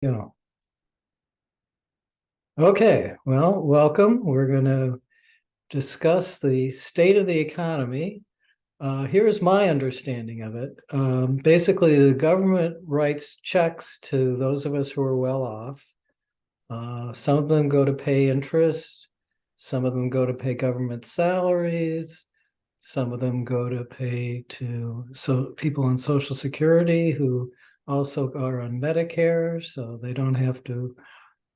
Yeah. Okay. Well, welcome. We're going to discuss the state of the economy. Here's my understanding of it. Basically, the government writes checks to those of us who are well off. Some of them go to pay interest. Some of them go to pay government salaries. Some of them go to pay to people on Social Security who also are on Medicare, so they don't have to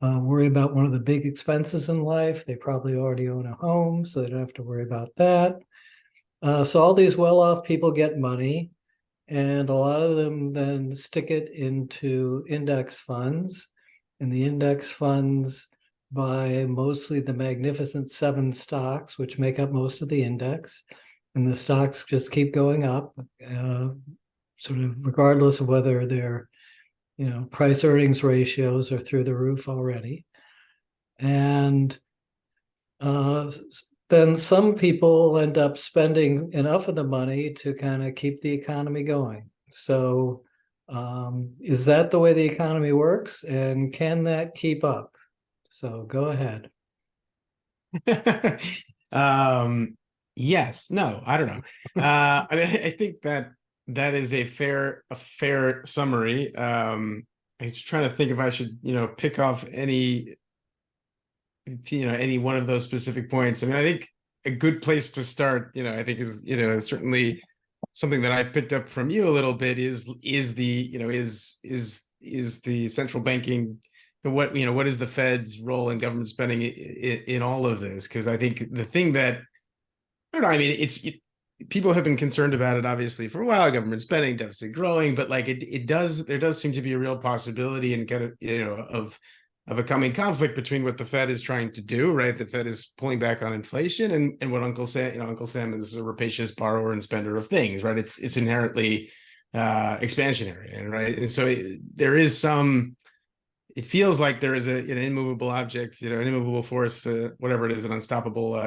worry about one of the big expenses in life. They probably already own a home, so they don't have to worry about that. So all these well-off people get money, and a lot of them then stick it into index funds, and the index funds buy mostly the Magnificent Seven stocks, which make up most of the index, and the stocks just keep going up, sort of regardless of whether they're price earnings ratios are through the roof already. And uh, then some people end up spending enough of the money to kind of keep the economy going. So, is that the way the economy works? And can that keep up? So, go ahead. um, yes, no, I don't know. I mean, I think that that is a fair summary. I'm just trying to think if I should, pick off any one of those specific points. I mean, I think a good place to start, I think is, certainly something that I've picked up from you a little bit is the, is the central banking, what is the Fed's role in government spending in all of this? Because I think the thing that I don't know, I mean, people have been concerned about it obviously for a while, government spending, deficit growing, but like there does seem to be a real possibility and kind of, of a coming conflict between what the Fed is trying to do, right? The Fed is pulling back on inflation, and what Uncle Sam is a rapacious borrower and spender of things, right? It's inherently expansionary, and right, and so there is some. It feels like there is an immovable object, an immovable force, whatever it is, an unstoppable,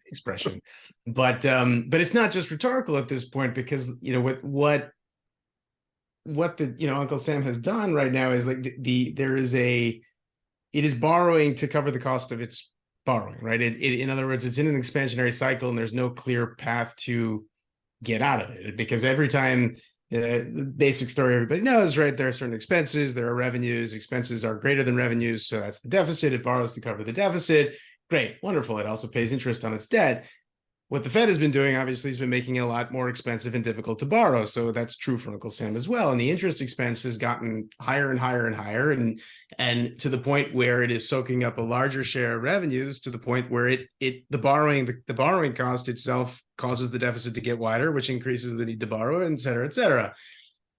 expression. But it's not just rhetorical at this point, because with what the Uncle Sam has done right now is like there is a it is borrowing to cover the cost of its borrowing, right? In other words, it's in an expansionary cycle, and there's no clear path to get out of it, because every time the basic story everybody knows, right? There are certain expenses, there are revenues, expenses are greater than revenues, so that's the deficit. It borrows to cover the deficit. Great, wonderful. It also pays interest on its debt. What the Fed has been doing, obviously, has been making it a lot more expensive and difficult to borrow. So that's true for Uncle Sam as well. And the interest expense has gotten higher and higher and higher, and to the point where it is soaking up a larger share of revenues, to the point where the borrowing cost itself causes the deficit to get wider, which increases the need to borrow, et cetera, et cetera.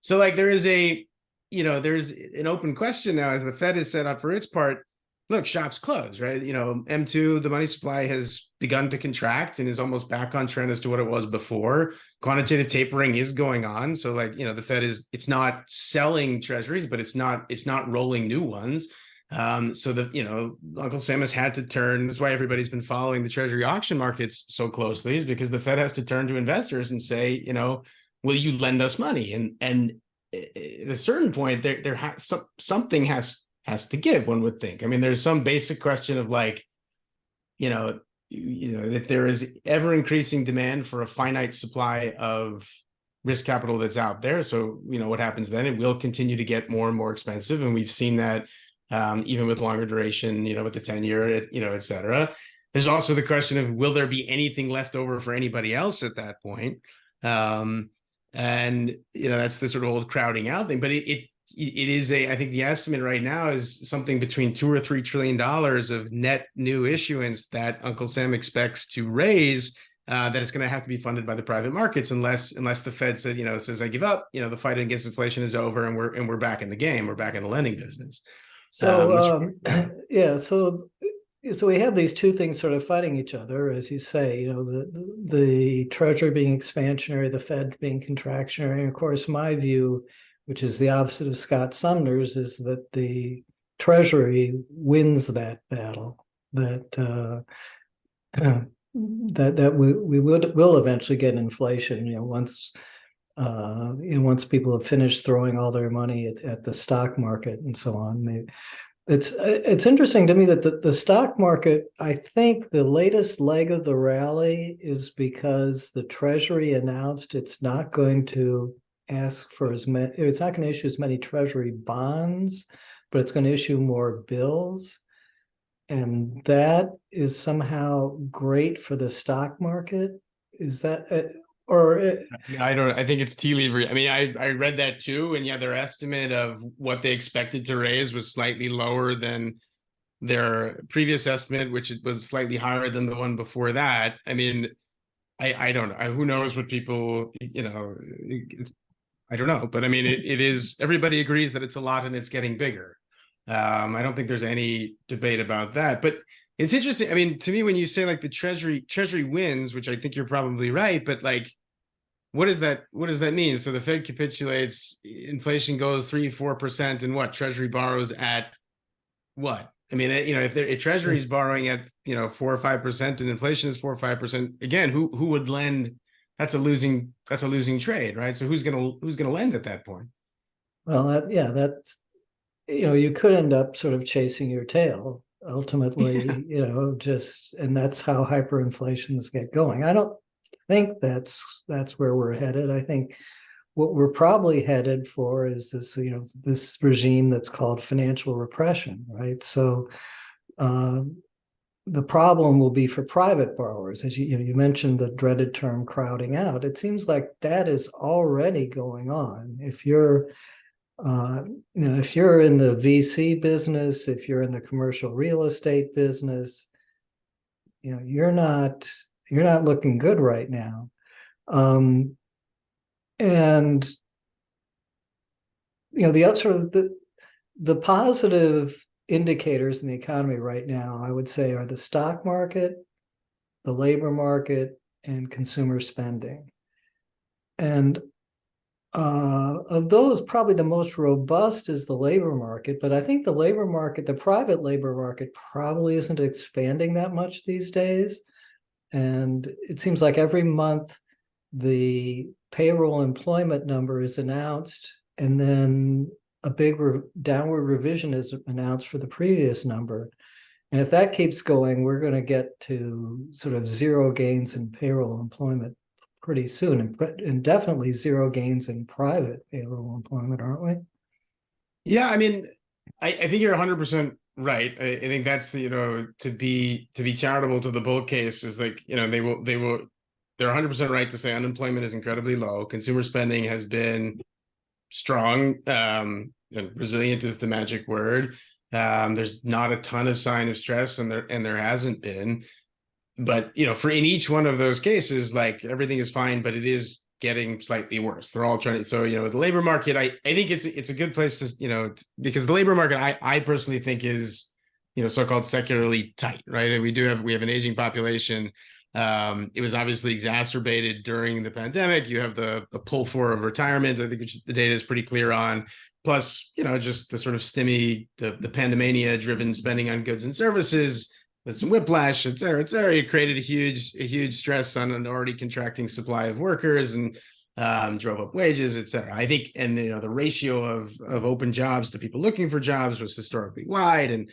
So like there's an open question now, as the Fed has set up for its part. Look, shops closed, right? M2, the money supply has begun to contract and is almost back on trend as to what it was before. Quantitative tapering is going on. So like, the Fed it's not selling treasuries, but it's not rolling new ones. So that, Uncle Sam has had to turn. That's why everybody's been following the treasury auction markets so closely, is because the Fed has to turn to investors and say, will you lend us money? And at a certain point, something has to give, one would think. I mean, there's some basic question of like, if there is ever increasing demand for a finite supply of risk capital that's out there. So, what happens then? It will continue to get more and more expensive. And we've seen that even with longer duration, with the 10-year, et cetera. There's also the question of, will there be anything left over for anybody else at that point? And, that's the sort of old crowding out thing. But it is I think the estimate right now is something between $2 or $3 trillion of net new issuance that Uncle Sam expects to raise, that it's going to have to be funded by the private markets, unless the Fed says I give up, the fight against inflation is over, and we're back in the game, we're back in the lending business. So, Which yeah, so we have these two things sort of fighting each other, as you say, the Treasury being expansionary, the Fed being contractionary. And of course, my view, which is the opposite of Scott Sumner's, is that the Treasury wins that battle. That that we will eventually get inflation. Once once people have finished throwing all their money at the stock market and so on. Maybe it's interesting to me that the stock market, I think the latest leg of the rally is because the Treasury announced it's not going to ask for as many, it's not going to issue as many Treasury bonds, but it's going to issue more bills. And that is somehow great for the stock market. Is that, or I don't. I think it's tea leaf. I mean, I read that too, and yeah, their estimate of what they expected to raise was slightly lower than their previous estimate, which was slightly higher than the one before that. I mean, I don't know. Who knows what people, I don't know, but I mean, it is. Everybody agrees that it's a lot and it's getting bigger. I don't think there's any debate about that. But it's interesting. I mean, to me, when you say like the Treasury wins, which I think you're probably right, but like, what does that mean? So the Fed capitulates, inflation goes 3-4%, and what Treasury borrows at what? I mean, if Treasury is borrowing at 4 or 5% and inflation is 4 or 5%, again, who would lend? That's a losing trade, right? So who's gonna lend at that point? well, yeah, that's, you could end up sort of chasing your tail ultimately, just, and that's how hyperinflations get going. I don't think that's where we're headed. I think what we're probably headed for is this, this regime that's called financial repression, right? So the problem will be for private borrowers, as you mentioned the dreaded term crowding out. It seems like that is already going on. If you're if you're in the VC business, if you're in the commercial real estate business, you're not looking good right now. And the sort of the positive indicators in the economy right now, I would say, are the stock market, the labor market, and consumer spending. And of those, probably the most robust is the labor market, but I think the private labor market probably isn't expanding that much these days. And it seems like every month the payroll employment number is announced, and then a big downward revision is announced for the previous number. And if that keeps going, we're going to get to sort of zero gains in payroll employment pretty soon, and definitely zero gains in private payroll employment, aren't we? Yeah, I mean, I think you're 100% right. I think that's to be charitable to the bull case is like they're 100% right to say unemployment is incredibly low. Consumer spending has been strong. And resilient is the magic word. There's not a ton of sign of stress, and there hasn't been. But for in each one of those cases, like everything is fine, but it is getting slightly worse. They're all trying to. So the labor market, I think it's a good place to because the labor market I personally think is so-called secularly tight, right? And we have an aging population. It was obviously exacerbated during the pandemic. You have the pull forward of retirement, I think, which the data is pretty clear on. Plus, just the sort of the pandemania driven spending on goods and services with some whiplash, et cetera, et cetera. It created a huge stress on an already contracting supply of workers and drove up wages, et cetera. I think, and the ratio of open jobs to people looking for jobs was historically wide, and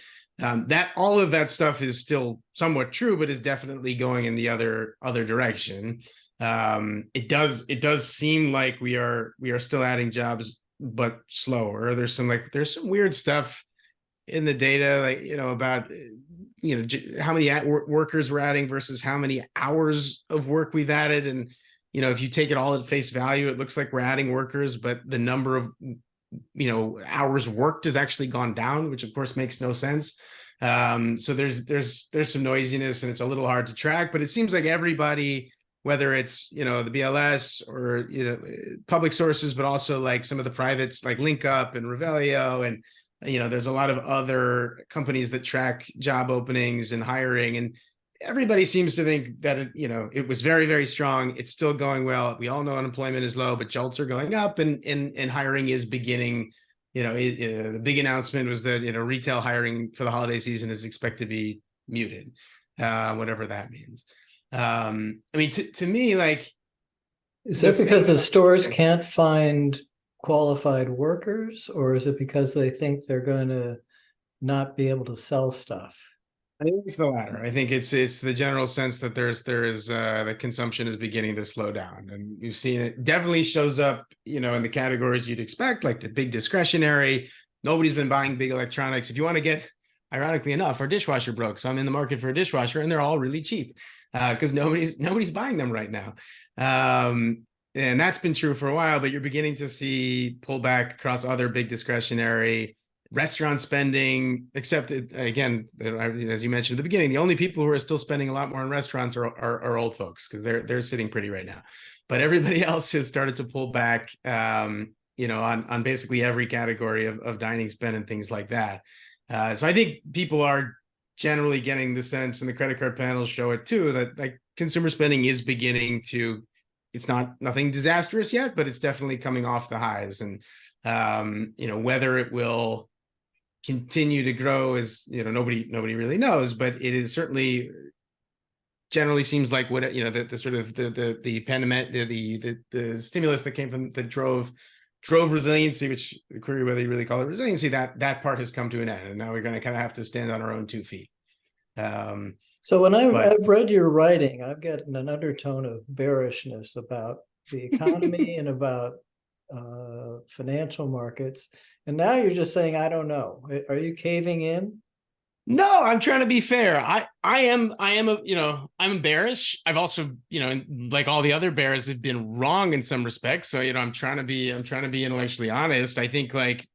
that all of that stuff is still somewhat true, but is definitely going in the other direction. It does seem like we are still adding jobs, but slower. There's some weird stuff in the data, like about how many workers we're adding versus how many hours of work we've added, and if you take it all at face value, it looks like we're adding workers, but the number of hours worked has actually gone down, which of course makes no sense. So there's some noisiness, and it's a little hard to track, but it seems like everybody, whether it's the BLS or public sources, but also like some of the privates like LinkUp and Revelio, and there's a lot of other companies that track job openings and hiring, and everybody seems to think that it was very, very strong. It's still going well. We all know unemployment is low, but jolts are going up, and hiring is beginning. The big announcement was that retail hiring for the holiday season is expected to be muted, whatever that means. I mean, to me, like Is the that because thing the that stores can't find qualified workers, or is it because they think they're going to not be able to sell stuff? I think it's the latter. I think it's the general sense that there is the consumption is beginning to slow down, and you've seen it definitely shows up, in the categories you'd expect, like the big discretionary. Nobody's been buying big electronics. If you want to get, ironically enough, our dishwasher broke, so I'm in the market for a dishwasher, and they're all really cheap because nobody's buying them right now. And that's been true for a while, but you're beginning to see pullback across other big discretionary restaurant spending, except again, as you mentioned at the beginning, the only people who are still spending a lot more in restaurants are old folks because they're sitting pretty right now. But everybody else has started to pull back, on basically every category of dining spend and things like that. So I think people are generally getting the sense, and the credit card panels show it too, that like consumer spending is beginning to. It's nothing disastrous yet, but it's definitely coming off the highs, and whether it will continue to grow is nobody really knows, but it is certainly generally seems like what the sort of the pandemic, the stimulus that came from that drove resiliency, which the query whether you really call it resiliency, that part has come to an end, and now we're going to kind of have to stand on our own 2 feet. So when But I've read your writing, I've gotten an undertone of bearishness about the economy and about financial markets. And now you're just saying, I don't know. Are you caving in? no, I'm trying to be fair. I'm bearish. I've also, like all the other bears have been wrong in some respects. So, I'm trying to be intellectually honest. I think like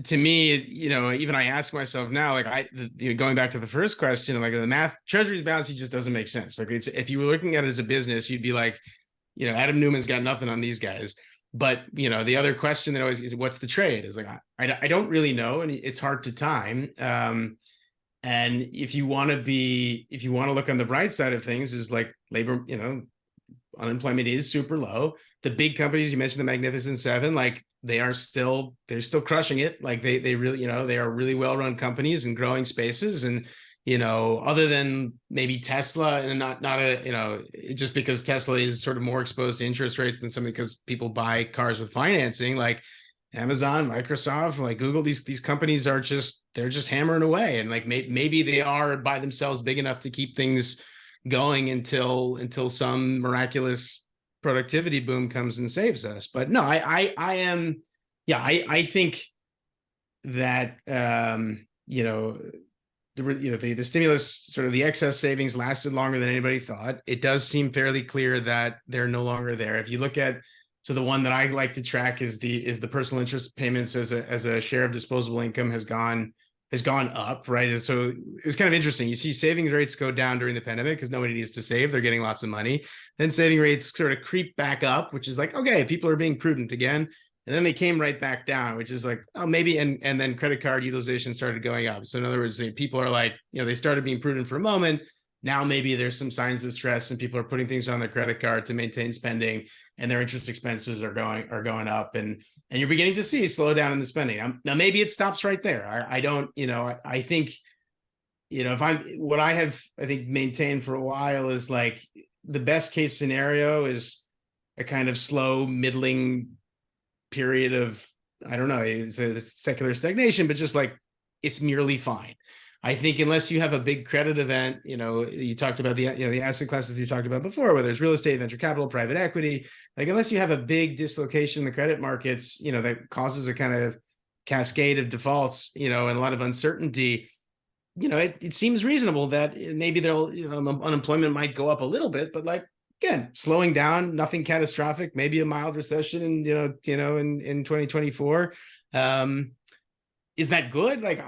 to me, even I ask myself now, like going back to the first question, like the math, Treasury's balance sheet just doesn't make sense. Like if you were looking at it as a business, you'd be like, Adam Newman's got nothing on these guys. But the other question that always is, what's the trade? Is like I don't really know, and it's hard to time. And if you want to look on the bright side of things, is like labor, unemployment is super low. The big companies, you mentioned the Magnificent Seven, like they're still crushing it. Like they really, they are really well-run companies and growing spaces. And, other than maybe Tesla, and not just because Tesla is sort of more exposed to interest rates than something, because people buy cars with financing, like Amazon, Microsoft, like Google, these companies they're just hammering away, and like maybe they are by themselves big enough to keep things going until some miraculous productivity boom comes and saves us. But no, I am, yeah, I think that the stimulus, sort of the excess savings, lasted longer than anybody thought. It does seem fairly clear that they're no longer there. If you look at, so the one that I like to track is the personal interest payments as a share of disposable income has gone up, right? And so it's kind of interesting. You see savings rates go down during the pandemic because nobody needs to save. They're getting lots of money. Then saving rates sort of creep back up, which is like, okay, people are being prudent again. And then they came right back down, which is like, oh, maybe, and then credit card utilization started going up. So in other words, people are like, they started being prudent for a moment. Now maybe there's some signs of stress and people are putting things on their credit card to maintain spending, and their interest expenses are going up, and you're beginning to see slowdown in the spending. Now maybe it stops right there. I don't, I think, if what I have, I think, maintained for a while is like the best case scenario is a kind of slow, middling period of, I don't know, it's a secular stagnation, but just like it's merely fine. I think unless you have a big credit event, you talked about the asset classes you talked about before, whether it's real estate, venture capital, private equity, like unless you have a big dislocation in the credit markets, that causes a kind of cascade of defaults, and a lot of uncertainty, it seems reasonable that maybe unemployment might go up a little bit, but like, again, slowing down, nothing catastrophic, maybe a mild recession in 2024. Is that good? Like,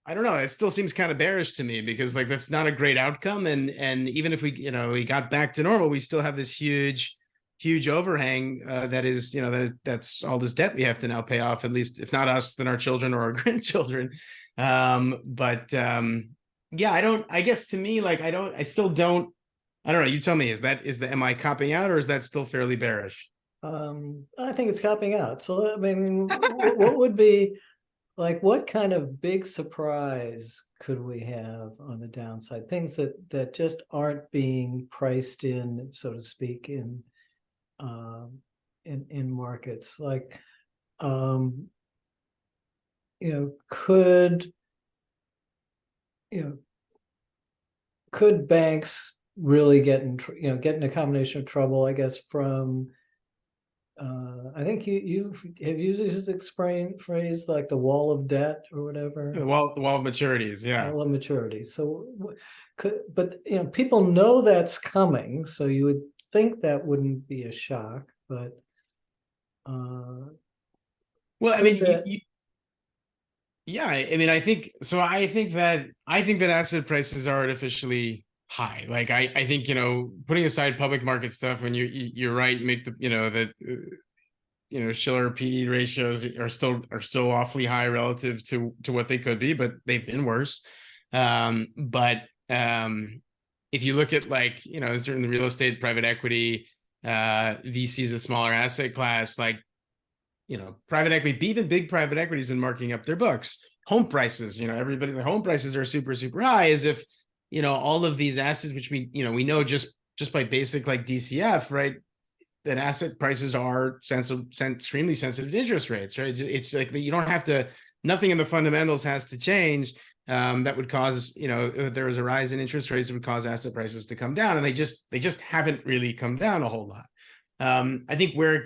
I don't know. It still seems kind of bearish to me, because like that's not a great outcome. And even if we got back to normal, we still have this huge overhang that is, that's all this debt we have to now pay off, at least if not us, then our children or our grandchildren. Yeah, I guess to me, like, I don't know. You tell me, am I copping out, or is that still fairly bearish? I think it's copping out. So I mean, what would be, like, what kind of big surprise could we have on the downside? Things that just aren't being priced in, so to speak, in um, in markets. Like, um, could you know could banks really get get in a combination of trouble? I guess from I think you have used this phrase like the wall of debt or whatever. The wall of maturities, yeah. Wall of maturity. So but people know that's coming, so you would think that wouldn't be a shock, but uh Well, I could mean, that yeah, I mean, I think so. I think that asset prices are artificially high. Like, I think, putting aside public market stuff, when you're right, you make the, that Shiller PE ratios are still awfully high relative to what they could be, but they've been worse. But if you look at, like, certainly real estate, private equity, VC is a smaller asset class, like, private equity, even big private equity has been marking up their books. Home prices, everybody's home prices are super, super high, as if, all of these assets, which we know just by basic, like, DCF, right? That asset prices are extremely sensitive to interest rates, right? It's like you don't have to, nothing in the fundamentals has to change. That would cause, if there was a rise in interest rates, it would cause asset prices to come down, and they just haven't really come down a whole lot. I think where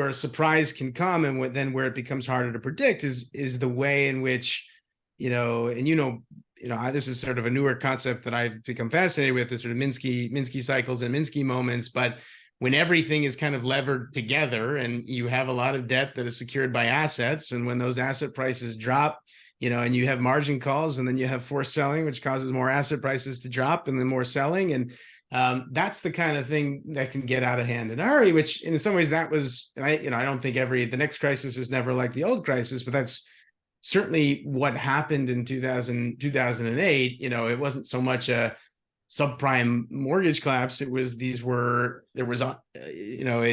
a surprise can come, and then where it becomes harder to predict is the way in which, this is sort of a newer concept that I've become fascinated with, the sort of Minsky cycles and Minsky moments. But when everything is kind of levered together and you have a lot of debt that is secured by assets, and when those asset prices drop, and you have margin calls, and then you have forced selling, which causes more asset prices to drop and then more selling. And that's the kind of thing that can get out of hand in a hurry, which in some ways that was, and I don't think the next crisis is never like the old crisis, but that's certainly what happened in 2008. It wasn't so much a subprime mortgage collapse. It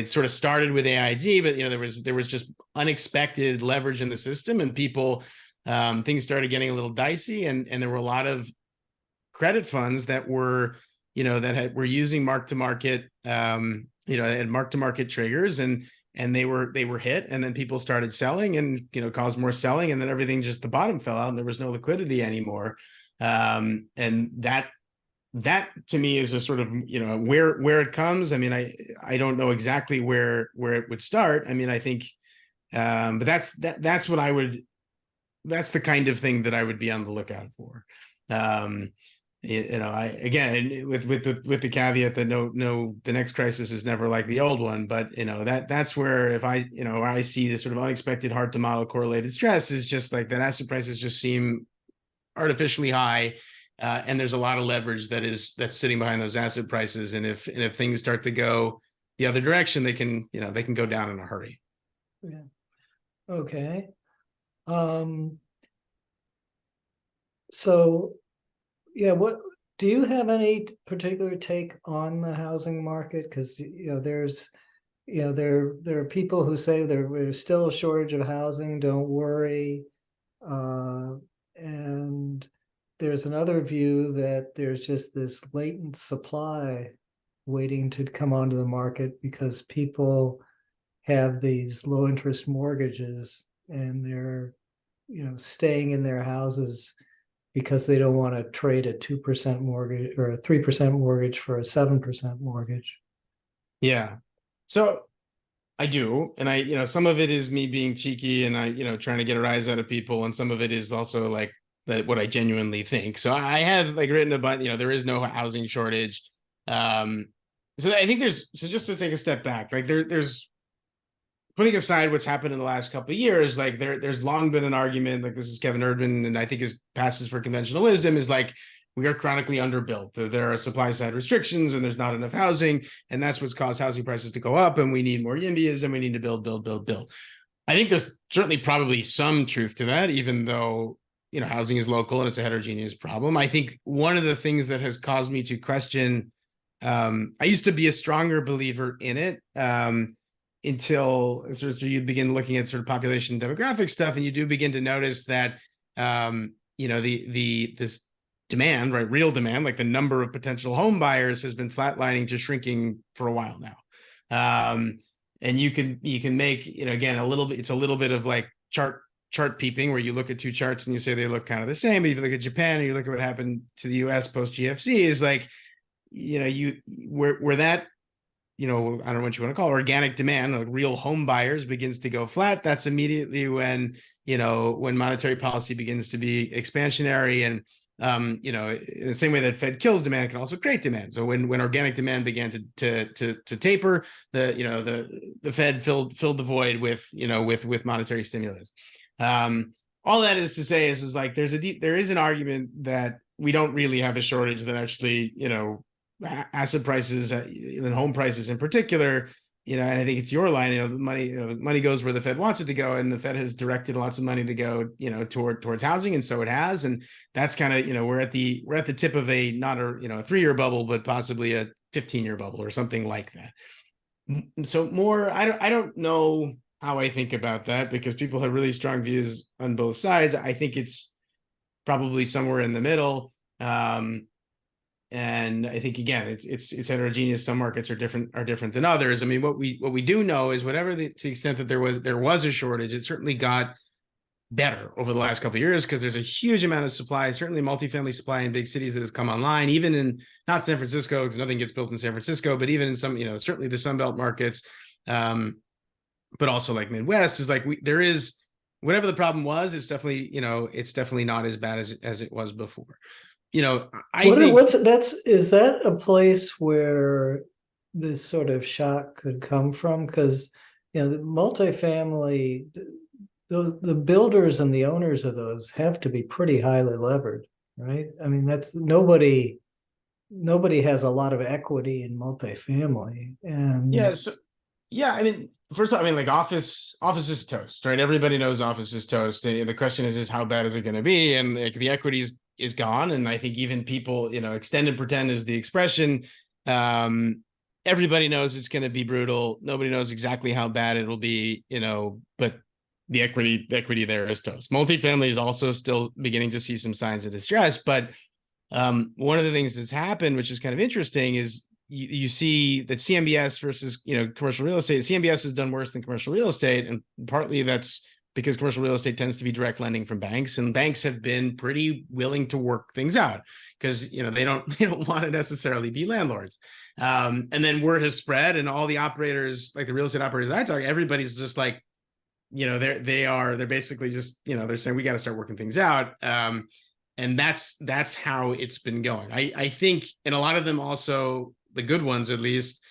sort of started with AIG, but there was just unexpected leverage in the system, and people, things started getting a little dicey, and there were a lot of credit funds that were were using mark to market, and mark to market triggers, and they were hit, and then people started selling, and caused more selling, and then everything, just the bottom fell out, and there was no liquidity anymore. And that to me is a sort of, where it comes. I mean, I don't know exactly where it would start. I mean, I think, but that's what that's the kind of thing that I would be on the lookout for. I again, with the caveat that the next crisis is never like the old one, but that's where, if I see this sort of unexpected, hard to model correlated stress, is just like that asset prices just seem artificially high, and there's a lot of leverage that's sitting behind those asset prices, and if things start to go the other direction, they can go down in a hurry. Yeah. Okay. So yeah, what do you have any particular take on the housing market? Because there's there are people who say there's still a shortage of housing, don't worry. And there's another view that there's just this latent supply waiting to come onto the market because people have these low interest mortgages, and they're staying in their houses because they don't want to trade a 2% mortgage or a 3% mortgage for a 7% mortgage. Yeah. So I do. And some of it is me being cheeky, and trying to get a rise out of people. And some of it is also like that, what I genuinely think. So I have, like, written about, there is no housing shortage. So I think just to take a step back, like there's, putting aside what's happened in the last couple of years, like there's long been an argument, like, this is Kevin Erdman, and I think his passes for conventional wisdom, is like, we are chronically underbuilt. There are supply side restrictions, and there's not enough housing, and that's what's caused housing prices to go up, and we need more YIMBYs, and we need to build. I think there's certainly probably some truth to that, even though housing is local and it's a heterogeneous problem. I think one of the things that has caused me to question, I used to be a stronger believer in it, until sort of you begin looking at sort of population demographic stuff, and you do begin to notice that this demand, real demand, like the number of potential home buyers, has been flatlining to shrinking for a while now. And you can make, again, a little bit, it's a little bit of like chart peeping, where you look at two charts and you say they look kind of the same. But if you look at Japan and you look at what happened to the US post GFC, is like, where that, I don't know what you want to call it, organic demand, like real home buyers, begins to go flat. That's immediately when, when monetary policy begins to be expansionary. And in the same way that Fed kills demand, it can also create demand. So when organic demand began to taper, the Fed filled the void with monetary stimulus. All that is to say is like there is an argument that we don't really have a shortage, that actually, asset prices and home prices in particular, and I think it's your line, the money goes where the Fed wants it to go, and the Fed has directed lots of money to go, towards housing, and so it has, and that's kind of, we're at the tip of not a 3-year bubble, but possibly a 15-year bubble or something like that. So I don't know how I think about that, because people have really strong views on both sides. I think it's probably somewhere in the middle. And I think, again, it's heterogeneous. Some markets are different than others. I mean, what we do know is, to the extent that there was a shortage, it certainly got better over the last couple of years, because there's a huge amount of supply, certainly multifamily supply in big cities that has come online, even in not San Francisco, because nothing gets built in San Francisco, but even in some, certainly the Sunbelt markets, but also like Midwest, is like there is, whatever the problem was, it's definitely not as bad as it was before. Is that a place where this sort of shock could come from? Because, the multifamily, the builders and the owners of those have to be pretty highly levered, right? I mean, that's nobody has a lot of equity in multifamily. And yeah, I mean, first of all, I mean, like office is toast, right? Everybody knows office is toast. And the question is how bad is it going to be? And like the equity is gone. And I think even people, extend and pretend is the expression. Everybody knows it's going to be brutal. Nobody knows exactly how bad it will be, but the equity there is toast. Multifamily is also still beginning to see some signs of distress. But one of the things that's happened, which is kind of interesting, is you see that CMBS versus, commercial real estate, CMBS has done worse than commercial real estate. And partly that's because commercial real estate tends to be direct lending from banks, and banks have been pretty willing to work things out, because, they don't want to necessarily be landlords. And then word has spread, and all the operators, like the real estate operators that I talk, everybody's just like, they're basically just, they're saying we got to start working things out. And that's how it's been going. I think, and a lot of them also, the good ones at least,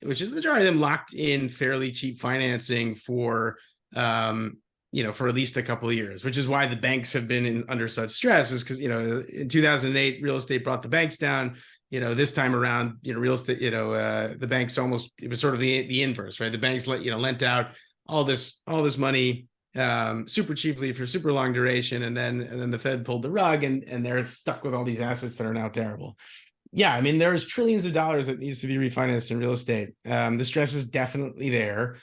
which is the majority of them, locked in fairly cheap financing for for at least a couple of years, which is why the banks have been under such stress, is because in 2008 real estate brought the banks down. This time around, real estate, the banks almost, it was sort of the inverse, right? The banks lent out all this money super cheaply for super long duration, and then the Fed pulled the rug, and they're stuck with all these assets that are now terrible. Yeah, I mean, there's trillions of dollars that needs to be refinanced in real estate. The stress is definitely there.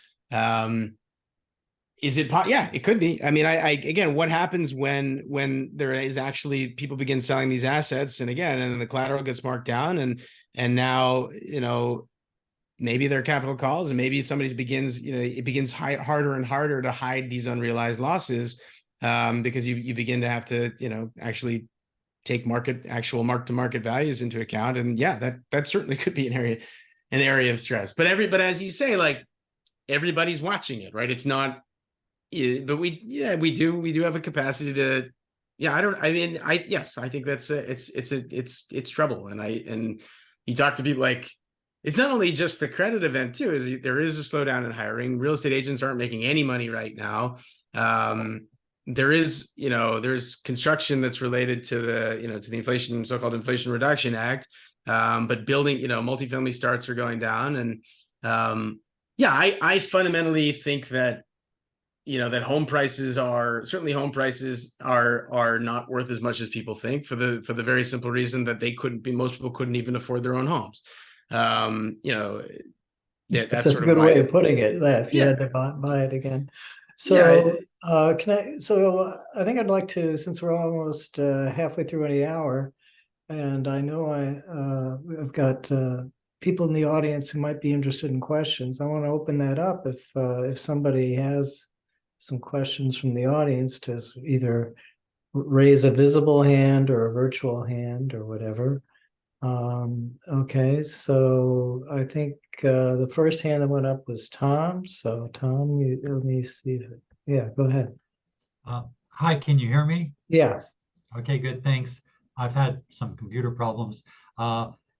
Is it? Yeah, it could be. I mean, I again, what happens when there is actually people begin selling these assets, and then the collateral gets marked down, and now maybe their capital calls, and maybe somebody begins, it begins harder and harder to hide these unrealized losses, because you begin to have to, actually take actual mark-to-market values into account. And yeah, that certainly could be an area of stress. But as you say, like, everybody's watching it, right? It's not, but we do have a capacity to, yes, I think that's it's trouble. And you talk to people, like, it's not only just the credit event too, is there is a slowdown in hiring. Real estate agents aren't making any money right now. There is, there's construction that's related to the inflation, so-called Inflation Reduction Act. But building, multifamily starts are going down. And I fundamentally think that, that home prices are not worth as much as people think, for the very simple reason that most people couldn't even afford their own homes. That's a good way of putting it, that if you had to buy it again. So I think I'd like to, since we're almost halfway through the hour, and I know I've got people in the audience who might be interested in questions. I want to open that up if somebody has some questions from the audience to either raise a visible hand or a virtual hand or whatever. Okay, so I think the first hand that went up was Tom. So Tom, let me see. Yeah, go ahead. Hi, can you hear me? Yeah. Okay, good, thanks. I've had some computer problems.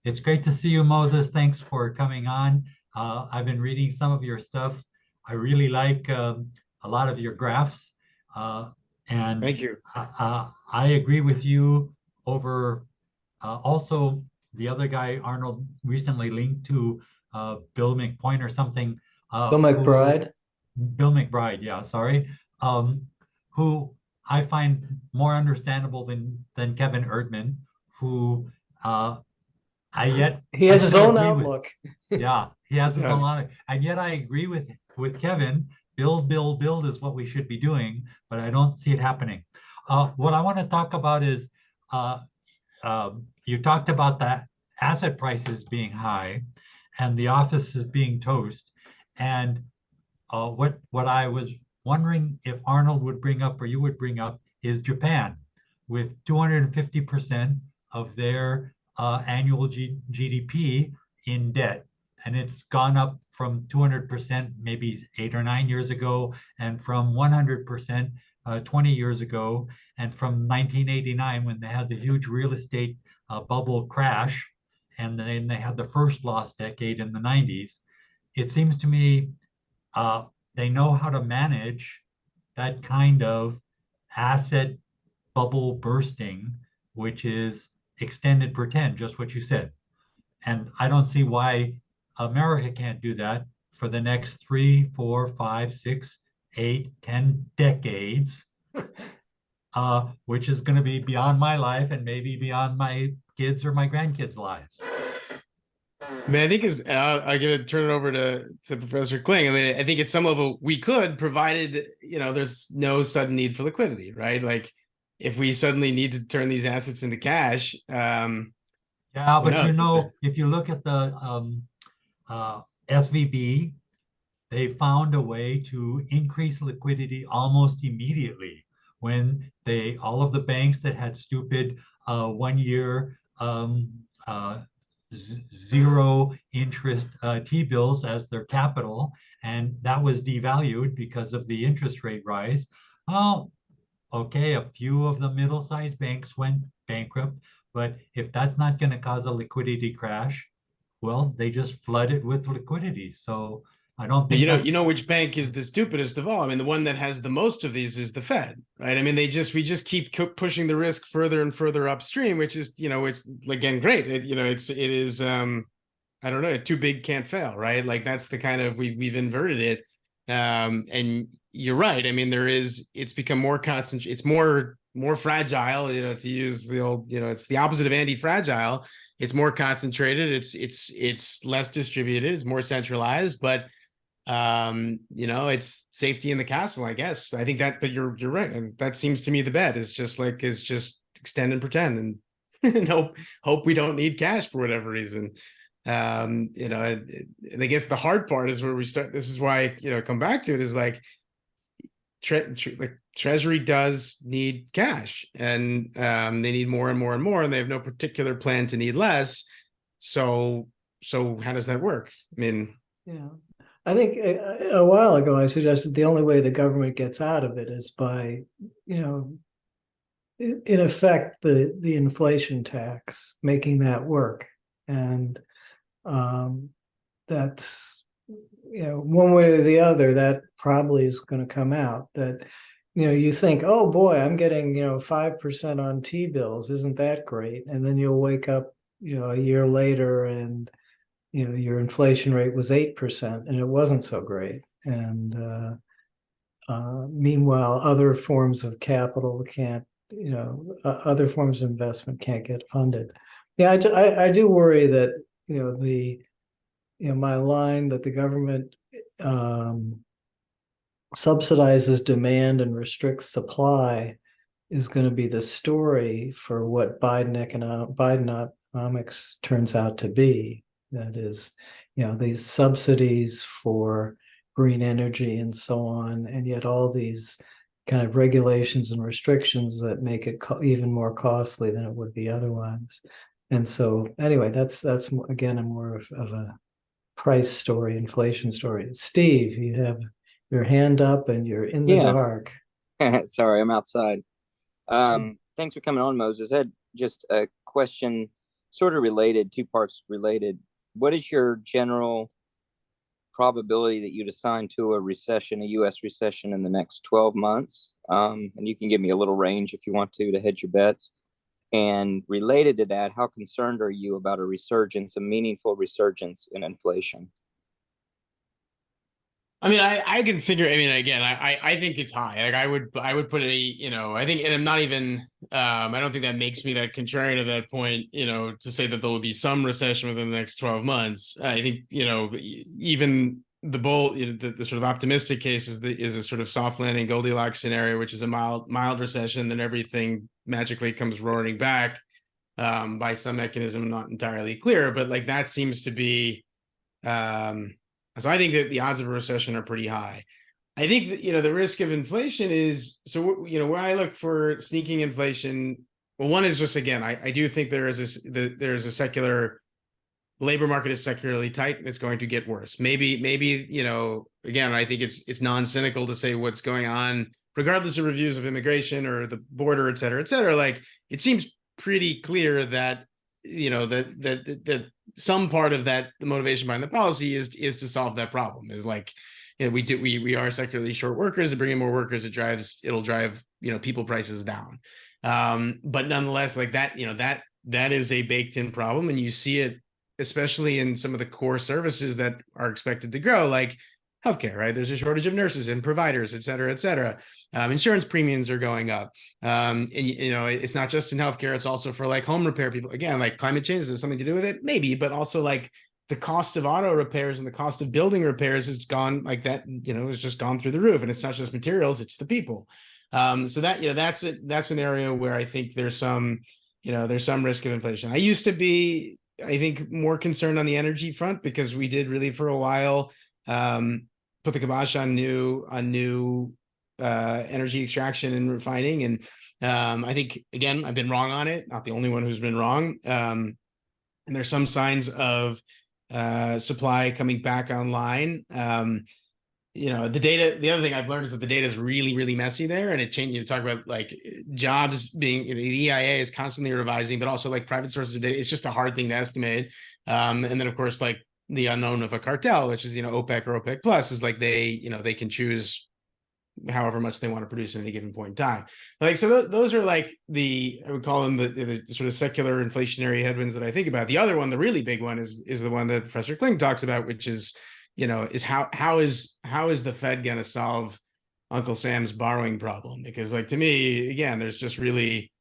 It's great to see you, Moses. Thanks for coming on. I've been reading some of your stuff. I really like a lot of your graphs. And Thank you. I agree with you over also the other guy, Arnold, recently linked to Bill McPoint or something. Bill McBride. Bill McBride, yeah, sorry. Who I find more understandable than Kevin Erdman, who He has his still own agree outlook. yeah, he has his Yeah. own outlook, and yet I agree with Kevin. Build is what we should be doing, but I don't see it happening. What I want to talk about is you talked about the asset prices being high and the offices being toast, and what I was wondering if Arnold would bring up or you would bring up is Japan with 250% of their annual GDP in debt. And it's gone up from 200% maybe 8 or 9 years ago, and from 100% 20 years ago, and from 1989 when they had the huge real estate bubble crash, and then they had the first lost decade in the 90s. It seems to me they know how to manage that kind of asset bubble bursting, which is extended pretend, just what you said. And I don't see why America can't do that for the next 3, 4, 5, 6, 8, 10 decades, which is going to be beyond my life and maybe beyond my kids or my grandkids' lives. I mean, I think I'll give it, turn it over to Professor Kling. I mean, I think at some level we could, provided, there's no sudden need for liquidity, right? Like if we suddenly need to turn these assets into cash. Yeah, but if you look at the SVB, they found a way to increase liquidity almost immediately when all of the banks that had stupid 1 year zero interest T-bills as their capital, and that was devalued because of the interest rate rise. Oh, okay, a few of the middle-sized banks went bankrupt, but if that's not going to cause a liquidity crash, well, they just flood it with liquidity. So I don't think you know which bank is the stupidest of all. I mean, the one that has the most of these is the Fed, right? I mean, we just keep pushing the risk further and further upstream, which is, which again, great. It is I don't know, too big can't fail, right? Like that's the kind of we've inverted it. And you're right. I mean, it's become more concentrated, it's more fragile, to use the old, it's the opposite of anti-fragile. It's more concentrated, it's less distributed, it's more centralized, but it's safety in the castle, I guess. I think that, but you're right. And that seems to me the bet is just extend and pretend and hope we don't need cash for whatever reason. And I guess the hard part is where we start. This is why, come back to it is like, Treasury does need cash, and they need more and more and more, and they have no particular plan to need less. So how does that work? I mean, yeah, I think a while ago I suggested the only way the government gets out of it is by, in effect, the inflation tax, making that work. And that's, one way or the other, that probably is going to come out. That, you think, oh boy, I'm getting, 5% on T-bills. Isn't that great? And then you'll wake up, a year later and, your inflation rate was 8% and it wasn't so great. And meanwhile, other forms of capital can't, other forms of investment can't get funded. Yeah, I do worry that, my line that the government subsidizes demand and restricts supply is going to be the story for what Biden economics turns out to be. That is, these subsidies for green energy and so on, and yet all these kind of regulations and restrictions that make it even more costly than it would be otherwise. And so anyway, that's again a more of a price story, inflation story. Steve, you have your hand up and you're in the Yeah. dark. Sorry, I'm outside. Thanks for coming on, Moses. I had just a question, sort of related, two parts related. What is your general probability that you'd assign to a recession, a U.S. recession in the next 12 months? And you can give me a little range if you want to hedge your bets. And related to that, how concerned are you about a resurgence, a meaningful resurgence in inflation? I mean, I can figure. I mean, again, I think it's high. Like I would put it. I think, and I'm not even. I don't think that makes me that contrarian at that point. To say that there will be some recession within the next 12 months. I think even the bull, the sort of optimistic case is a sort of soft landing Goldilocks scenario, which is a mild recession. Then everything magically comes roaring back by some mechanism not entirely clear, but like that seems to be. So I think that the odds of a recession are pretty high. I think that, the risk of inflation is, so, where I look for sneaking inflation, well, one is just, again, I do think there's a secular labor market is secularly tight and it's going to get worse. Maybe, again, I think it's non-cynical to say what's going on, regardless of reviews of immigration or the border, et cetera, like it seems pretty clear that, that some part of that, the motivation behind the policy is to solve that problem. Is like, we are secularly short workers, and bringing more workers, it'll drive people prices down. But nonetheless, like that, that is a baked in problem, and you see it especially in some of the core services that are expected to grow, like healthcare, right? There's a shortage of nurses and providers, et cetera, et cetera. Insurance premiums are going up. And, it's not just in healthcare, it's also for like home repair people. Again, like climate change, there's something to do with it? Maybe, but also like the cost of auto repairs and the cost of building repairs has gone like that, has just gone through the roof. And it's not just materials, it's the people. So that, that's an area where I think there's some risk of inflation. I used to be, I think, more concerned on the energy front because we did really for a while put the kibosh on new energy extraction and refining. And I think, again, I've been wrong on it, not the only one who's been wrong. And there's some signs of supply coming back online. The data, the other thing I've learned is that the data is really, really messy there, and it changed. You talk about like jobs being, the EIA is constantly revising, but also like private sources of data. It's just a hard thing to estimate. And then of course, like the unknown of a cartel, which is, OPEC or OPEC plus, is like they can choose however much they want to produce at any given point in time. Like, so those are like I would call them the sort of secular inflationary headwinds that I think about. The other one, the really big one, is the one that Professor Kling talks about, which is, is how is the Fed going to solve Uncle Sam's borrowing problem? Because like, to me, again, there's just really,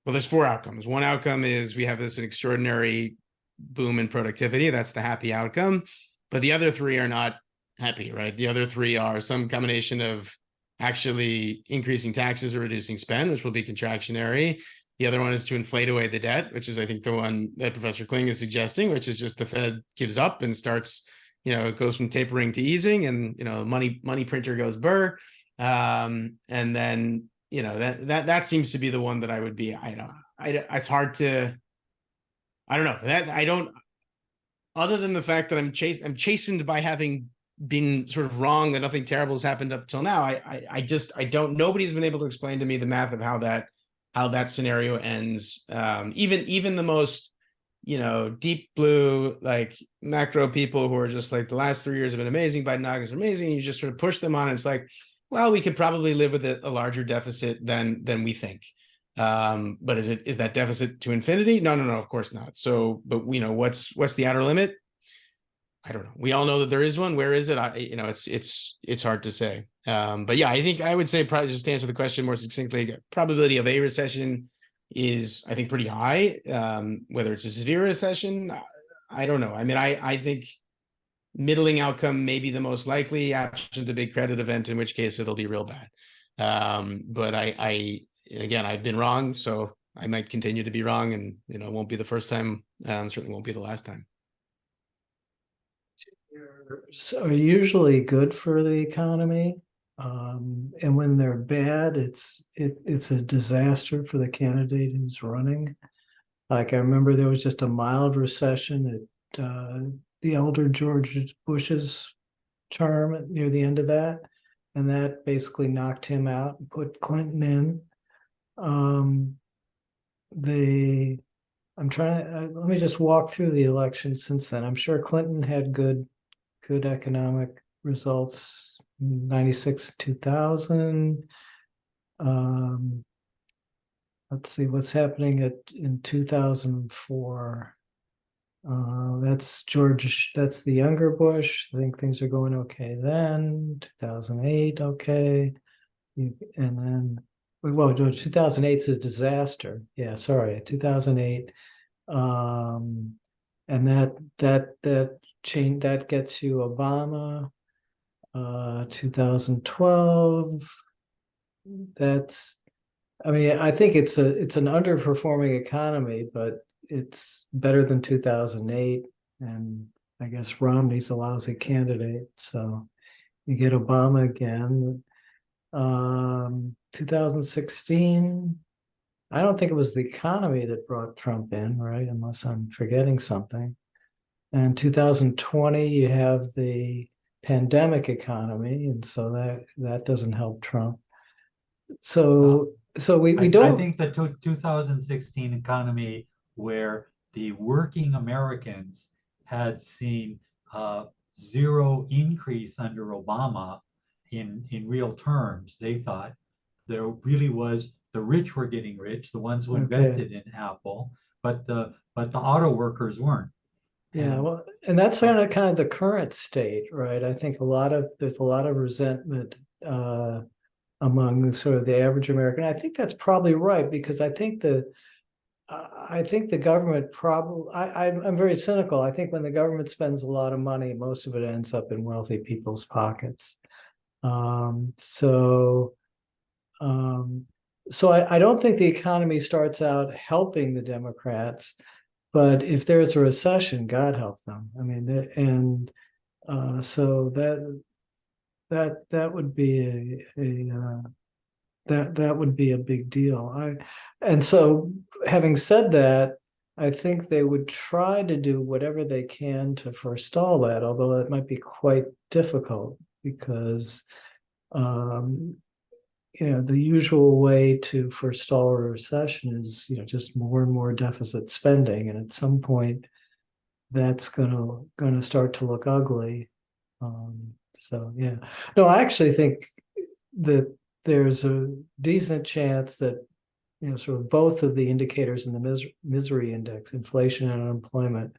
well, there's four outcomes. One outcome is we have this extraordinary boom in productivity. That's the happy outcome. But the other three are not happy, right? The other three are some combination of actually increasing taxes or reducing spend, which will be contractionary. The other one is to inflate away the debt, which is, I think, the one that Professor Kling is suggesting, which is just the Fed gives up and starts, it goes from tapering to easing, and, money printer goes burr. And then, that seems to be the one that I would be, it's hard to, I don't know, that I don't, other than the fact that I'm chastened by having been sort of wrong, that nothing terrible has happened up till now. I don't, nobody's been able to explain to me the math of how that scenario ends. Even the most, deep blue, like macro people who are just like, the last 3 years have been amazing, Bidenomics are amazing. You just sort of push them on, and it's like, well, we could probably live with a larger deficit than we think. But is that deficit to infinity? No, of course not. So, but what's the outer limit? I don't know. We all know that there is one. Where is it? It's hard to say. But yeah, I think I would say, probably, just to answer the question more succinctly, probability of a recession is, I think, pretty high. Whether it's a severe recession, I don't know. I mean, I think middling outcome may be the most likely, absent a big credit event, in which case it'll be real bad. But again, I've been wrong, so I might continue to be wrong, and it won't be the first time. Certainly won't be the last time. are usually good for the economy. And when they're bad, it's a disaster for the candidate who's running. Like I remember there was just a mild recession at the elder George Bush's term near the end of that, and that basically knocked him out and put Clinton in. I'm trying to let me just walk through the election since then. I'm sure Clinton had good economic results, 96, 2000. Let's see what's happening in 2004. That's George, that's the younger Bush. I think things are going okay then. 2008, okay. And then, well, 2008 is a disaster. Yeah, sorry, 2008. And that change, that gets you Obama. 2012. I mean, I think it's an underperforming economy, but it's better than 2008. And I guess Romney's a lousy candidate. So you get Obama again. 2016, I don't think it was the economy that brought Trump in, right? Unless I'm forgetting something. And 2020, you have the pandemic economy, and so that doesn't help Trump. So we I don't. think the 2016 economy, where the working Americans had seen zero increase under Obama in real terms, they thought there really was, the rich were getting rich, the ones who invested in Apple, but the auto workers weren't. Yeah, well, and that's kind of the current state, right? I think there's a lot of resentment among sort of the average American. I think that's probably right because I think the government probably. I'm very cynical. I think when the government spends a lot of money, most of it ends up in wealthy people's pockets. So I don't think the economy starts out helping the Democrats. But if there's a recession, God help them. I mean, so that would be that would be a big deal. And so having said that, I think they would try to do whatever they can to forestall that, although it might be quite difficult because the usual way to forestall a recession is, just more and more deficit spending. And at some point, that's going to start to look ugly. So, yeah. No, I actually think that there's a decent chance that, sort of both of the indicators in the misery index, inflation and unemployment,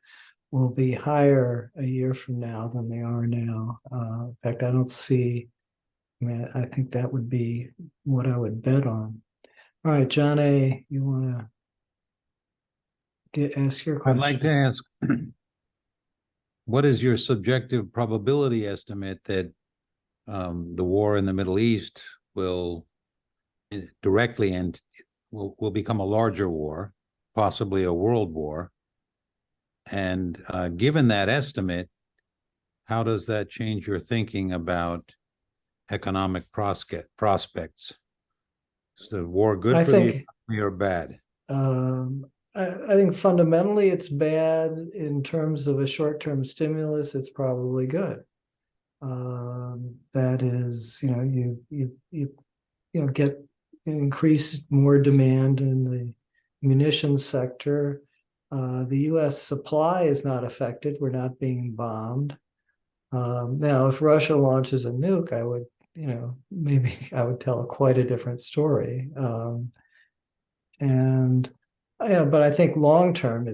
will be higher a year from now than they are now. In fact, I think that would be what I would bet on. All right, John A., you want to ask your question? I'd like to ask, what is your subjective probability estimate that the war in the Middle East will directly and will become a larger war, possibly a world war? And given that estimate, how does that change your thinking about economic prospects? Is the war good for the economy or bad? I think fundamentally it's bad. In terms of a short-term stimulus, it's probably good. That is, you get increased more demand in the munitions sector. The U.S. supply is not affected. We're not being bombed. Now, if Russia launches a nuke, I would, maybe I would tell quite a different story. But I think long term,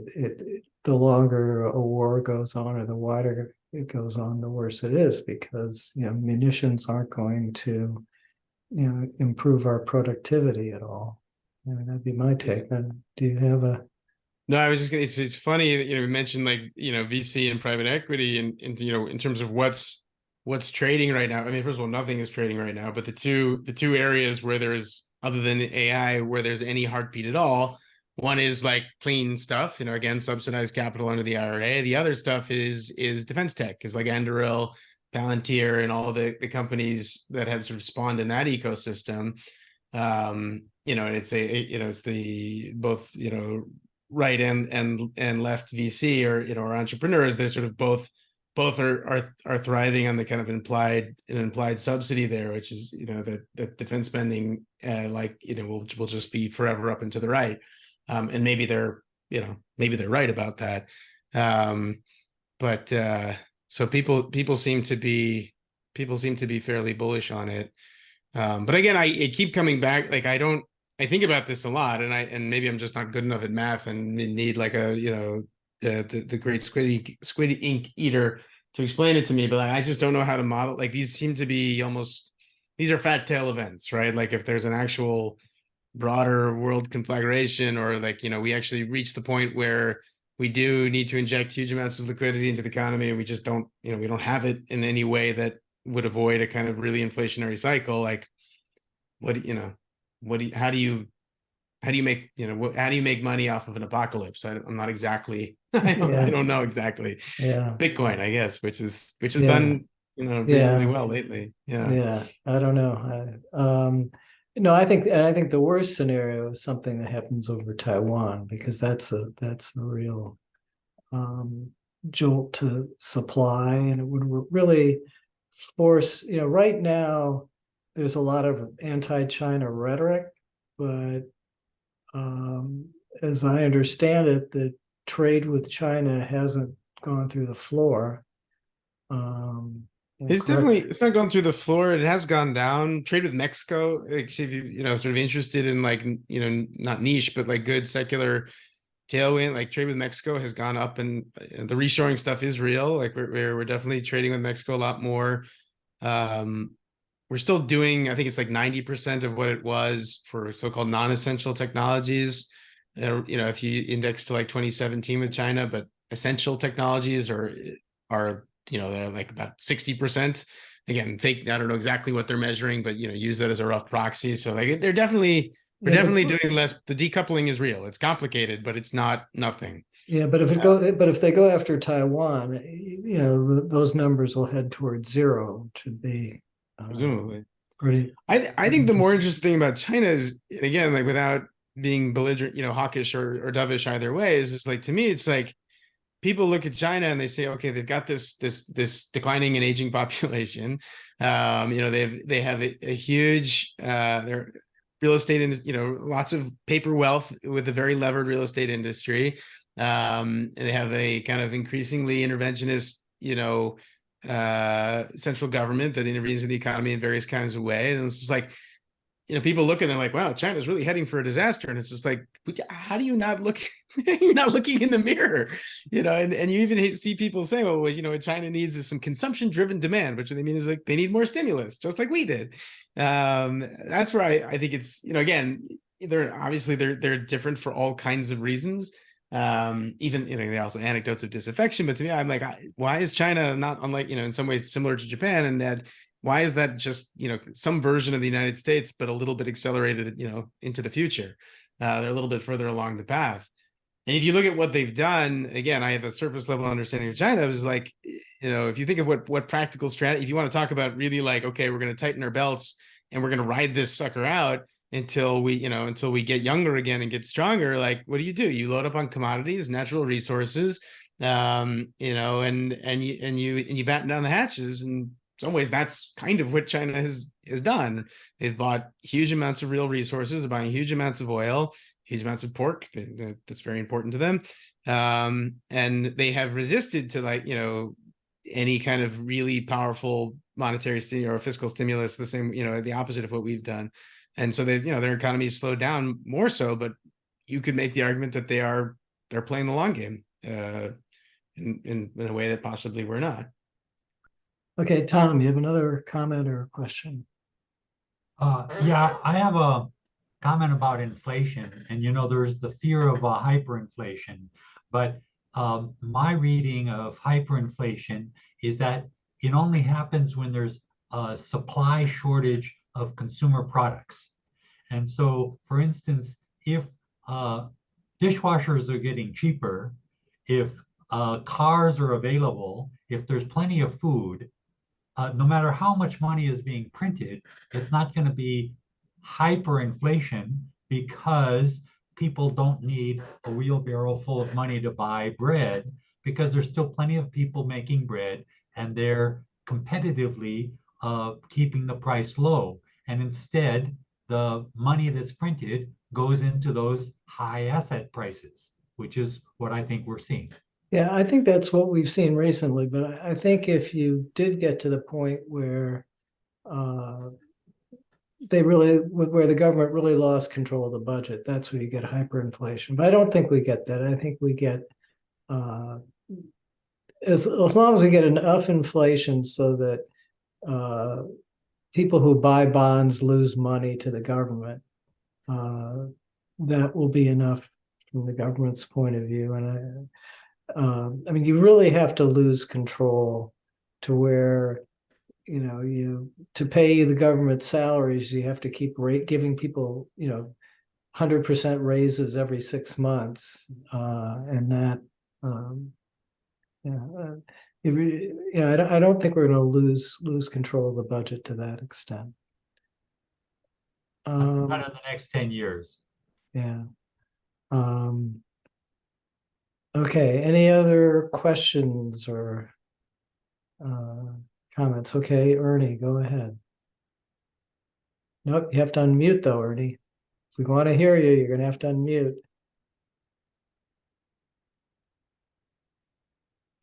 the longer a war goes on or the wider it goes on, the worse it is because munitions aren't going to improve our productivity at all. I mean, that'd be my take. And do you have a? No, I was just gonna. It's funny that we mentioned VC and private equity and in terms of what's trading right now. I mean, first of all, nothing is trading right now, but the two areas where there's, other than AI, where there's any heartbeat at all, One is like clean stuff, again, subsidized capital under the IRA. The other stuff is defense tech, is like Anduril, Palantir, and all the companies that have sort of spawned in that ecosystem. And it's it's the both, right and left VC or entrepreneurs. They're sort of both are thriving on the kind of implied subsidy there, which is that defense spending will just be forever up and to the right. And maybe they're right about that. But so people seem to be fairly bullish on it. But again, I keep coming back. Like I think about this a lot, and maybe I'm just not good enough at math and need like the great squid ink eater to explain it to me. But I just don't know how to model. Like these seem to be these are fat tail events, right? Like if there's an actual broader world conflagration, or like we actually reach the point where we do need to inject huge amounts of liquidity into the economy, and we just don't we don't have it in any way that would avoid a kind of really inflationary cycle. Like how do you make money off of an apocalypse? I'm not exactly I don't know exactly. Yeah. Bitcoin, I guess, which is Yeah. done reasonably well lately. Yeah, I don't know. No, I think the worst scenario is something that happens over Taiwan, because that's a real jolt to supply, and it would really force, right now there's a lot of anti-China rhetoric, but as I understand it, the trade with China hasn't gone through the floor. It's not gone through the floor. It has gone down. Trade with Mexico, like if you sort of interested in like not niche but like good secular tailwind, like trade with Mexico has gone up, and the reshoring stuff is real. Like we're definitely trading with Mexico a lot more. We're still doing, I think it's like 90% of what it was for so-called non-essential technologies. If you index to like 2017 with China, but essential technologies are they're like about 60%. Again, I don't know exactly what they're measuring, but use that as a rough proxy. So like we're definitely doing less. The decoupling is real. It's complicated, but it's not nothing. Yeah, but if they go after Taiwan, those numbers will head towards zero. It should be presumably pretty. I think the more interesting thing about China is, again, like without being belligerent, hawkish or dovish either way, is just like, to me, it's like people look at China and they say, okay, they've got this declining and aging population. They have a huge their real estate, and lots of paper wealth with a very levered real estate industry. And they have a kind of increasingly interventionist, central government that intervenes in the economy in various kinds of ways. And it's just like, people look at them like, wow, China's really heading for a disaster. And it's just like, how do you not look? You're not looking in the mirror, and you even see people say, well, what China needs is some consumption driven demand, which they mean is like they need more stimulus, just like we did. That's where I think it's, again, they're different for all kinds of reasons. Even, they also anecdotes of disaffection, but to me, I'm like, why is China not unlike, in some ways similar to Japan, and that why is that just, some version of the United States, but a little bit accelerated, into the future? They're a little bit further along the path. And if you look at what they've done, again, I have a surface level understanding of China. It was like, if you think of what practical strategy, if you want to talk about really like, okay, we're going to tighten our belts and we're going to ride this sucker out until we get younger again and get stronger. Like, what do? You load up on commodities, natural resources, and you batten down the hatches. And some ways that's kind of what China has done. They've bought huge amounts of real resources. They're buying huge amounts of oil, huge amounts of pork. That's very important to them. And they have resisted to like, any kind of really powerful monetary or fiscal stimulus, the same, the opposite of what we've done. And so they've, their economy has slowed down more so, but you could make the argument that they're playing the long game in a way that possibly we're not. Okay, Tom, you have another comment or question? Yeah, I have a comment about inflation, and there's the fear of hyperinflation, but my reading of hyperinflation is that it only happens when there's a supply shortage of consumer products. And so, for instance, if dishwashers are getting cheaper, if cars are available, if there's plenty of food, no matter how much money is being printed, it's not going to be hyperinflation because people don't need a wheelbarrow full of money to buy bread, because there's still plenty of people making bread and they're competitively keeping the price low. And instead, the money that's printed goes into those high asset prices, which is what I think we're seeing. Yeah, I think that's what we've seen recently, but I think if you did get to the point where where the government really lost control of the budget, that's where you get hyperinflation. But I don't think we get that. I think we get as long as we get enough inflation so that people who buy bonds lose money to the government, that will be enough from the government's point of view. And I mean, you really have to lose control to where, to pay the government salaries, you have to keep giving people, 100% raises every 6 months. And that, I don't think we're going to lose control of the budget to that extent. Not in the next 10 years. Yeah. Okay, any other questions or comments? Okay, Ernie, go ahead. Nope, you have to unmute though, Ernie. If we want to hear you, you're going to have to unmute.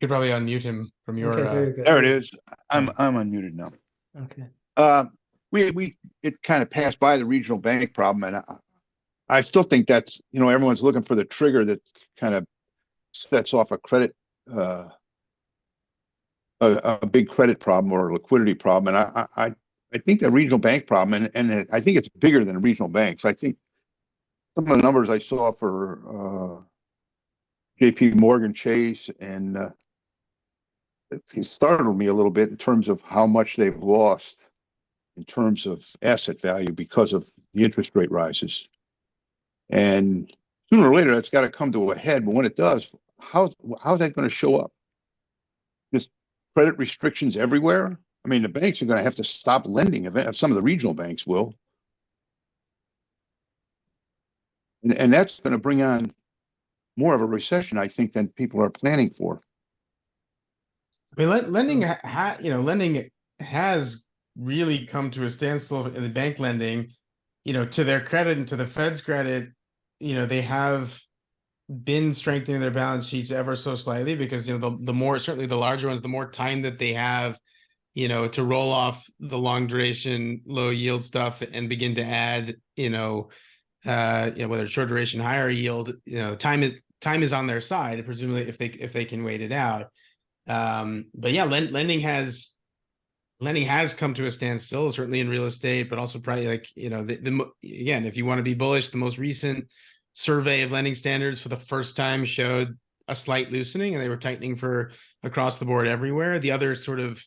You could probably unmute him from your. Okay, there you go. There it is. I'm unmuted now. Okay. It kind of passed by the regional bank problem, and I still think that's, everyone's looking for the trigger that kind of sets off a credit, a big credit problem or a liquidity problem. And I think the regional bank problem, and I think it's bigger than regional banks. I think some of the numbers I saw for JP Morgan Chase, and it startled me a little bit in terms of how much they've lost in terms of asset value because of the interest rate rises. And sooner or later, that's got to come to a head. But when it does, how's that going to show up? Just credit restrictions everywhere? I mean, the banks are going to have to stop lending. Some of the regional banks will. And that's going to bring on more of a recession, I think, than people are planning for. I mean, lending has really come to a standstill in the bank lending. To their credit and to the Fed's credit, they have been strengthening their balance sheets ever so slightly because the more, certainly the larger ones, the more time that they have, to roll off the long duration, low yield stuff and begin to add, whether it's short duration, higher yield, time is on their side, presumably if they can wait it out. But yeah, lending has come to a standstill, certainly in real estate, but also probably again, if you want to be bullish, the most recent survey of lending standards for the first time showed a slight loosening, and they were tightening for across the board everywhere. The other sort of,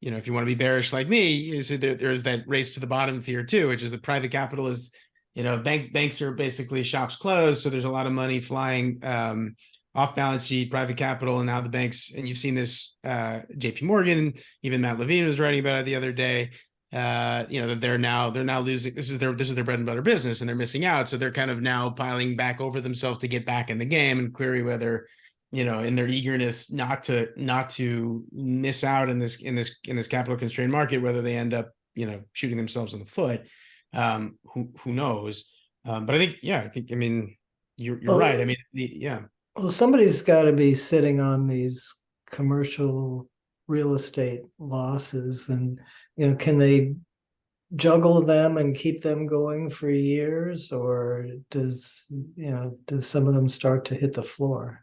if you want to be bearish like me, is there's that race to the bottom fear too, which is that private capital is, banks are basically shops closed. So there's a lot of money flying off balance sheet, private capital, and now the banks, and you've seen this, JP Morgan, even Matt Levine was writing about it the other day, that they're now losing, this is their bread and butter business, and they're missing out. So they're kind of now piling back over themselves to get back in the game, and query whether, in their eagerness not to miss out in this capital constrained market, whether they end up, shooting themselves in the foot. Who knows? But I think, you're right. I mean, Well, somebody's got to be sitting on these commercial real estate losses, and can they juggle them and keep them going for years, or does some of them start to hit the floor?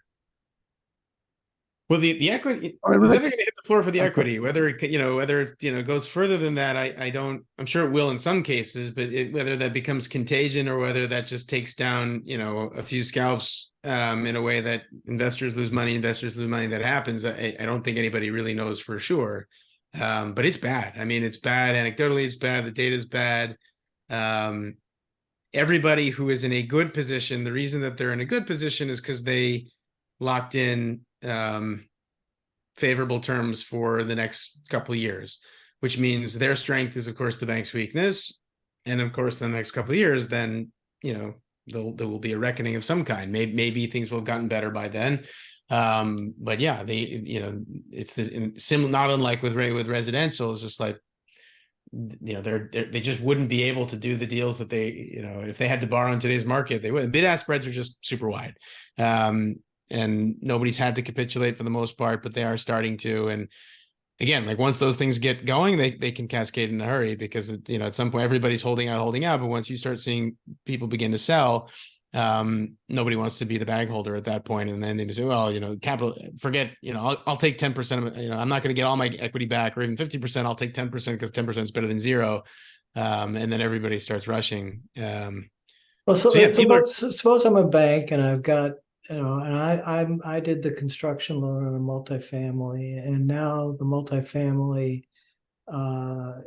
Well, the equity is definitely going to hit the floor for the equity. Whether it goes further than that, I'm sure it will in some cases, but whether that becomes contagion or whether that just takes down, a few scalps in a way that investors lose money, that happens. I don't think anybody really knows for sure. But it's bad. I mean, it's bad. Anecdotally, it's bad. The data is bad. everybody who is in a good position, the reason that they're in a good position is because they locked in favorable terms for the next couple of years, which means their strength is, of course, the bank's weakness. And of course, in the next couple of years, then, there will be a reckoning of some kind. Maybe things will have gotten better by then. But yeah, it's not unlike with residential. It's just like, they just wouldn't be able to do the deals that they, if they had to borrow in today's market, they would. Bid-ask spreads are just super wide. And nobody's had to capitulate for the most part, but they are starting to. And again, like once those things get going, they can cascade in a hurry because, at some point everybody's holding out. But once you start seeing people begin to sell, nobody wants to be the bag holder at that point. And then they say, well, capital, forget, I'll take 10% of it. I'm not going to get all my equity back or even 50%. I'll take 10% because 10% is better than zero. And then everybody starts rushing. Well, suppose I'm a bank and I've got, and I did the construction loan on a multifamily, and now the multifamily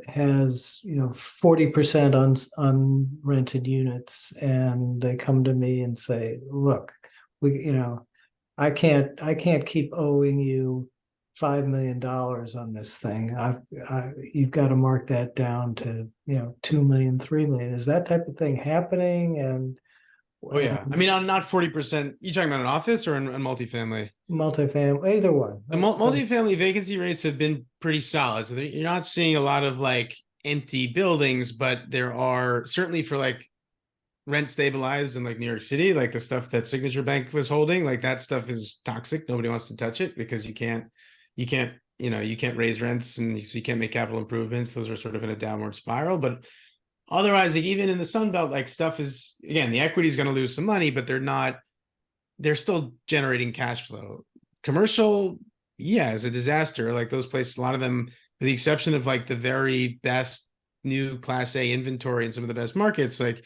has 40% unrented units, and they come to me and say, look, I can't keep owing you $5 million on this thing. You've got to mark that down to 2 million, 3 million. Is that type of thing happening? And oh yeah, I mean, I'm not 40%. You talking about an office or in multifamily? Multifamily, either one. The multifamily vacancy rates have been pretty solid. So you're not seeing a lot of like empty buildings, but there are certainly for like rent stabilized in like New York City, like the stuff that Signature Bank was holding, like that stuff is toxic. Nobody wants to touch it because you can't raise rents, and so you can't make capital improvements. Those are sort of in a downward spiral. But otherwise, like even in the Sun Belt, like stuff is, again, the equity is going to lose some money, but they're still generating cash flow. Commercial, yeah, is a disaster. Like those places, a lot of them, with the exception of like the very best new Class A inventory in some of the best markets, like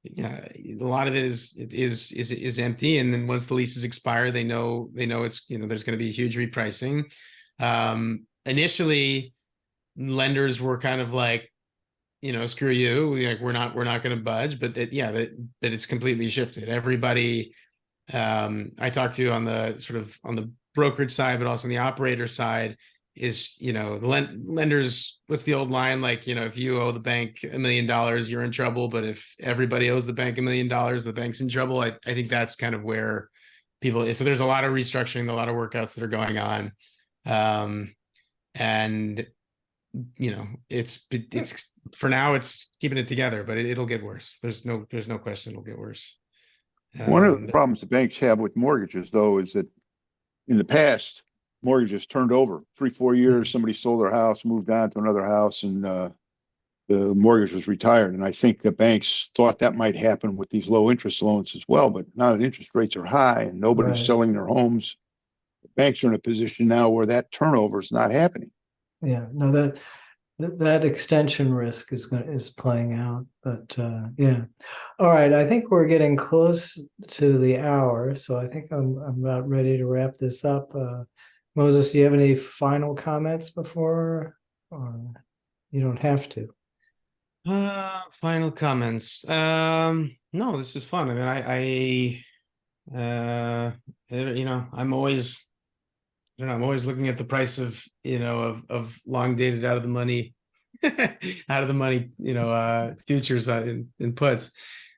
yeah, a lot of it is empty. And then once the leases expire, they know it's, there's going to be a huge repricing. Initially, lenders were kind of like, screw you. We're not going to budge, but that it's completely shifted. Everybody I talked to on the brokerage side, but also on the operator side is, the lenders, what's the old line? Like, if you owe the bank $1 million, you're in trouble. But if everybody owes the bank $1 million, the bank's in trouble. I think that's kind of where so there's a lot of restructuring, a lot of workouts that are going on. And it's for now it's keeping it together, but it'll get worse. There's no question it'll get worse. One of the problems the banks have with mortgages, though, is that in the past, mortgages turned over 3-4 years. Somebody sold their house, moved on to another house, and the mortgage was retired. And I think the banks thought that might happen with these low interest loans as well. But now that interest rates are high and nobody's selling their homes, the banks are in a position now where that turnover is not happening. Yeah, no, that extension risk is playing out, but yeah. All right, I think we're getting close to the hour, so I think I'm about ready to wrap this up. Moses, do you have any final comments before, or you don't have to? Final comments. No, this is fun. I mean, I'm always looking at the price of, of long dated out of the money, futures in puts.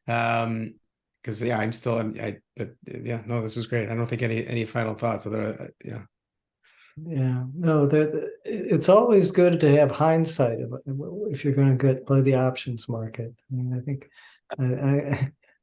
Because I'm still, no, this is great. I don't think any final thoughts. Yeah. Yeah, no, it's always good to have hindsight if you're going to play the options market. I mean, I think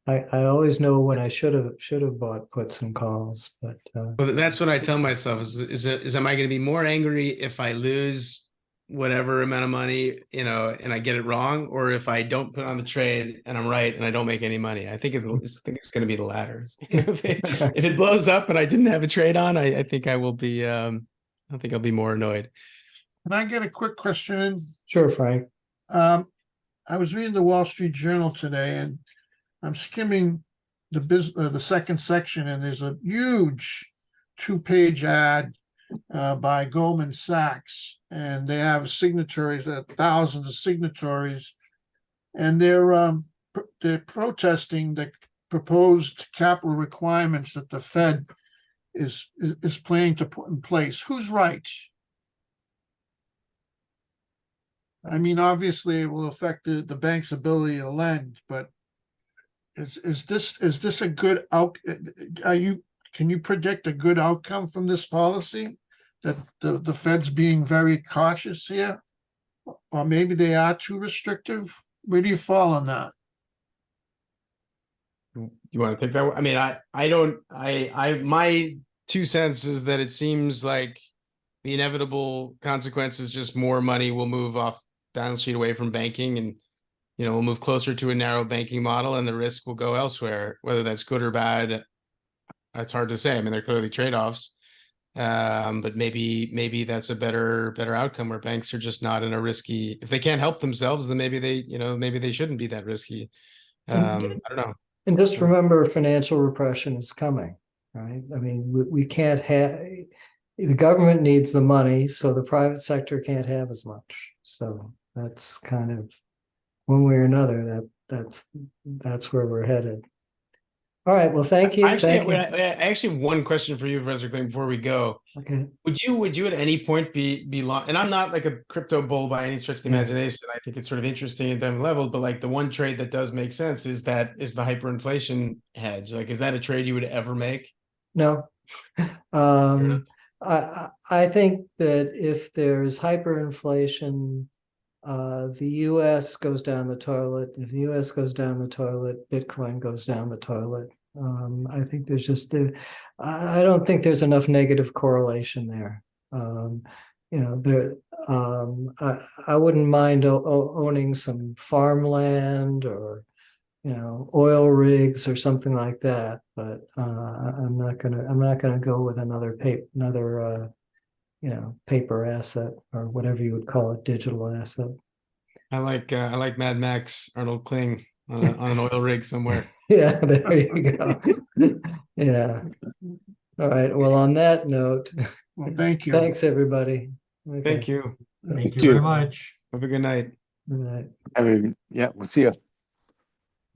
I always know when I should have bought puts and calls, but well, that's what I tell myself is am I going to be more angry if I lose whatever amount of money, and I get it wrong, or if I don't put on the trade and I'm right and I don't make any money? I think it's going to be the latter. If it blows up and I didn't have a trade on, I think I will be I think I'll be more annoyed. Can I get a quick question in? Sure, Frank. I was reading the Wall Street Journal today, and I'm skimming the second section, and there's a huge 2-page ad by Goldman Sachs, and they have signatories, thousands of signatories, and they're they're protesting the proposed capital requirements that the Fed is planning to put in place. Who's right? I mean, obviously, it will affect the bank's ability to lend, but is this a good can you predict a good outcome from this policy? That the Fed's being very cautious here? Or maybe they are too restrictive? Where do you fall on that? You want to take that one? I mean, I don't, my 2 cents is that it seems like the inevitable consequence is just more money will move off balance sheet away from banking, and, you know, we'll move closer to a narrow banking model, and the risk will go elsewhere. Whether that's good or bad, it's hard to say. I mean, they're clearly trade-offs. But maybe that's a better outcome, where banks are just not in a risky, if they can't help themselves, then maybe they shouldn't be that risky. I don't know. And just remember, financial repression is coming, right? I mean, we can't have, the government needs the money, so the private sector can't have as much. So that's kind of, one way or another, that's where we're headed. All right, well, thank you. I Thank actually have one question for you, Professor Kling, before we go. Okay. Would you at any point be long? And I'm not like a crypto bull by any stretch of the Yeah. imagination. I think it's sort of interesting at different levels, but like the one trade that does make sense is the hyperinflation hedge. Like, is that a trade you would ever make? No. I think that if there's hyperinflation, the US goes down the toilet. If the US goes down the toilet, Bitcoin goes down the toilet. I think there's just I don't think there's enough negative correlation there. You know, I wouldn't mind owning some farmland or, you know, oil rigs or something like that, but I'm not gonna go with another you know, paper asset or whatever you would call it, digital asset. I like Mad Max, Arnold Kling on an oil rig somewhere. Yeah, there you go. Yeah. All right. Well, on that note, Well, thank you. thanks, everybody. Okay. Thank you. Thank you you. very much. Have a good night. Good night. Yeah, we'll see you.